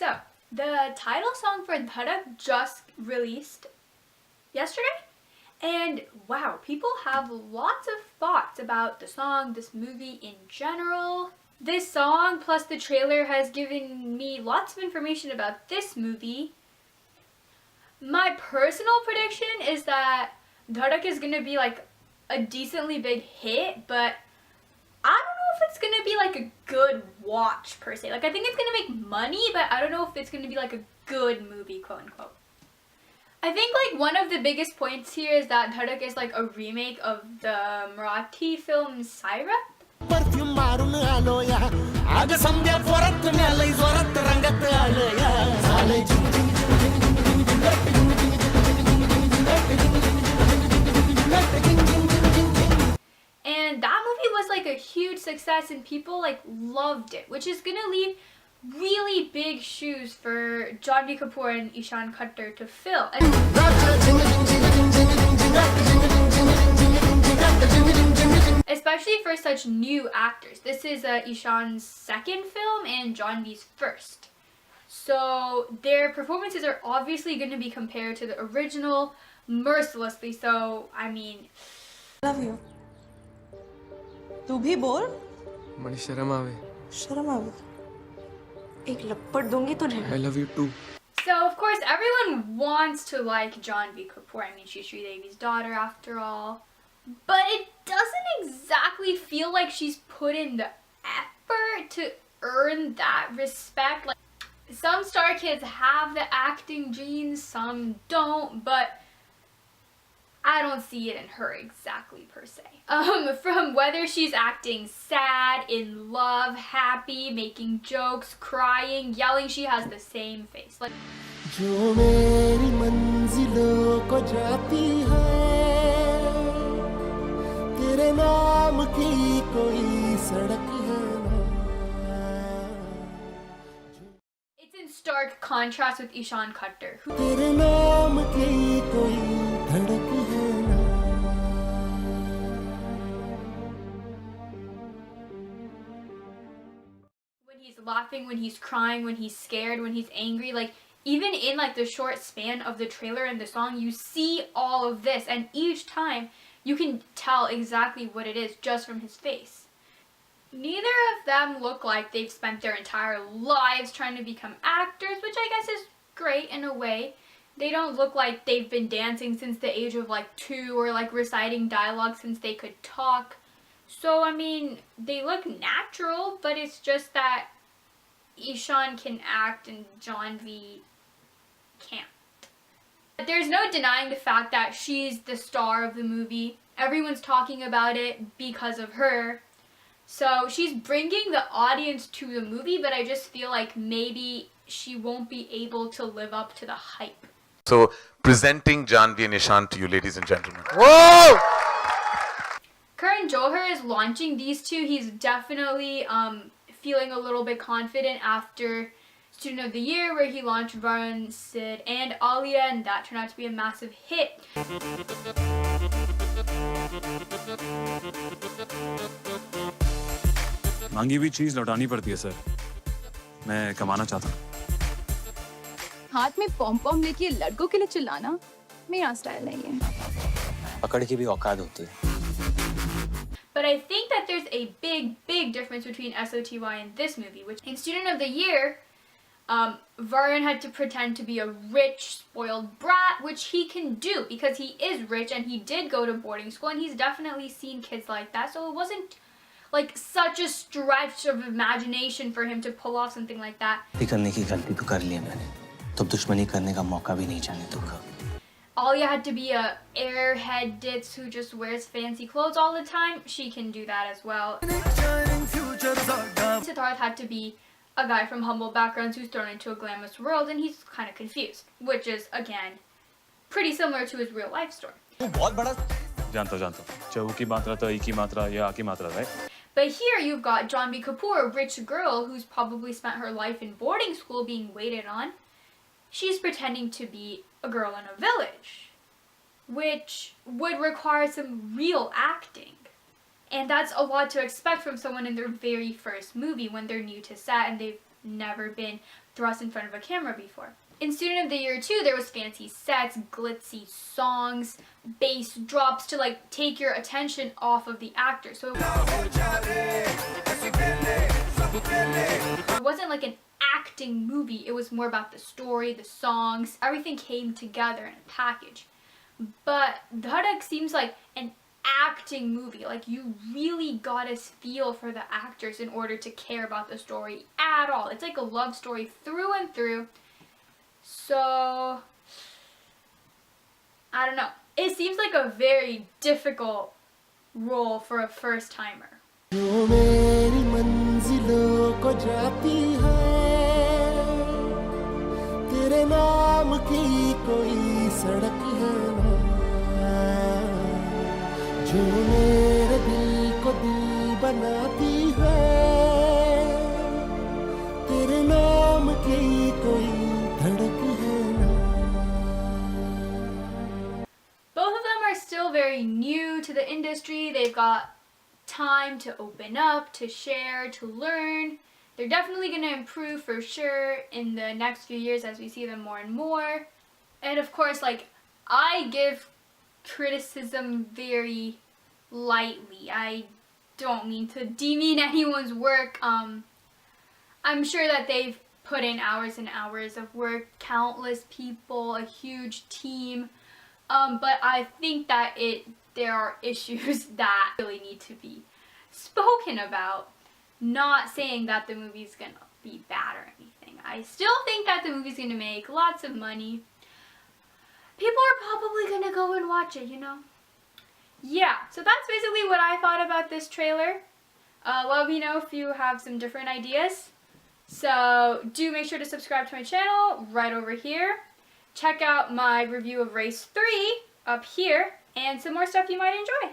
So, the title song for DHADAK just released yesterday, and wow, people have lots of thoughts about the song, this movie in general. This song plus the trailer has given me lots of information about this movie. My personal prediction is that DHADAK is gonna be like a decently big hit, but I don't know if it's gonna be like a good watch per se. Like, I think it's gonna make money, but I don't know if it's gonna be like a good movie, quote unquote. I think like one of the biggest points here is that DHADAK is like a remake of the Marathi film Saira. And that movie was like a huge success and people like loved it, which is gonna leave really big shoes for Janhvi Kapoor and Ishaan Khattar to fill. Especially for such new actors. This is Ishaan's second film and Janhvi's first. So their performances are obviously going to be compared to the original mercilessly. So, I mean... Love you. तू भी बोल money शर्म आवे एक लपड़ दूंगी तुझे I love you too. So of course everyone wants to like Janhvi Kapoor. I mean, she's Sridevi's daughter after all, but it doesn't exactly feel like she's put in the effort to earn that respect. Like, some star kids have the acting genes, some don't, but I don't see it in her exactly per se. From whether she's acting sad, in love, happy, making jokes, crying, yelling, she has the same face. Like, जो मेरी मंजिलों को जाती है तेरे नाम की कोई सड़क है ना it's in stark contrast with Ishaan Khattar, who तेरे नाम की कोई धड़क है ना when he's laughing, when he's crying, when he's scared, when he's angry, like even in like the short span of the trailer and the song, you see all of this, and each time you can tell exactly what it is just from his face. Neither of them look like they've spent their entire lives trying to become actors, which I guess is great in a way. They don't look like they've been dancing since the age of like 2 or like reciting dialogue since they could talk. So, I mean, they look natural, but it's just that Ishaan can act and Janhvi can't. But there's no denying the fact that she's the star of the movie. Everyone's talking about it because of her. So she's bringing the audience to the movie, but I just feel like maybe she won't be able to live up to the hype. So, presenting Janhvi and Ishaan to you, ladies and gentlemen. Whoa! Karan Johar is launching these two. He's definitely feeling a little bit confident after Student of the Year, where he launched Varun, Sid, and Alia, and that turned out to be a massive hit. मांगी हुई चीज लौटानी पड़ती है sir मैं कमाना चाहता हूँ हाथ में पॉम पॉम लेके लड़कों के लिए चिल्लाना मेरा स्टाइल नहीं है पकड़ की भी औकात होती है But I think that there's a big difference between SOTY and this movie, which in Student of the Year, Varun had to pretend to be a rich, spoiled brat, which he can do because he is rich and he did go to boarding school and he's definitely seen kids like that. So it wasn't like such a stretch of imagination for him to pull off something like that. करने की गलती तो कर ली है मैंने तो दुश्मनी करने का मौका भी नहीं जाने दूंगा Alia had to be a airhead ditz who just wears fancy clothes all the time. She can do that as well. Siddharth had to be a guy from humble backgrounds who's thrown into a glamorous world, and he's kind of confused, which is, again, pretty similar to his real life story. जानता चौ की मात्रा तो ई की मात्रा या आ की मात्रा right? But here you've got Janhvi Kapoor, a rich girl who's probably spent her life in boarding school being waited on. She's pretending to be a girl in a village, which would require some real acting. And that's a lot to expect from someone in their very first movie when they're new to set and they've never been thrust in front of a camera before. In Student of the Year 2, there was fancy sets, glitzy songs, bass drops to like take your attention off of the actor. So it wasn't like an acting movie. It was more about the story, the songs, everything came together in a package. But DHADAK seems like an acting movie. Like you really gotta feel for the actors in order to care about the story at all. It's like a love story through and through. So, I don't know. It seems like a very difficult role for a first timer. जो मेरी मंजिलों को जाती है तेरे नाम की कोई सड़क है ना जो मेरे दिल को दिल बनाती है तेरे नाम की कोई धड़क है ना Both of them are still very new to the industry. They've got time to open up, to share, to learn. They're definitely going to improve for sure in the next few years as we see them more and more. And of course, like, I give criticism very lightly. I don't mean to demean anyone's work. I'm sure that they've put in hours and hours of work, countless people, a huge team. But I think that there are issues that really need to be spoken about. Not saying that the movie's gonna be bad or anything. I still think that the movie's gonna make lots of money. People are probably gonna go and watch it, you know? Yeah, so that's basically what I thought about this trailer. Let me know if you have some different ideas. So do make sure to subscribe to my channel right over here. Check out my review of Race 3 up here and some more stuff you might enjoy.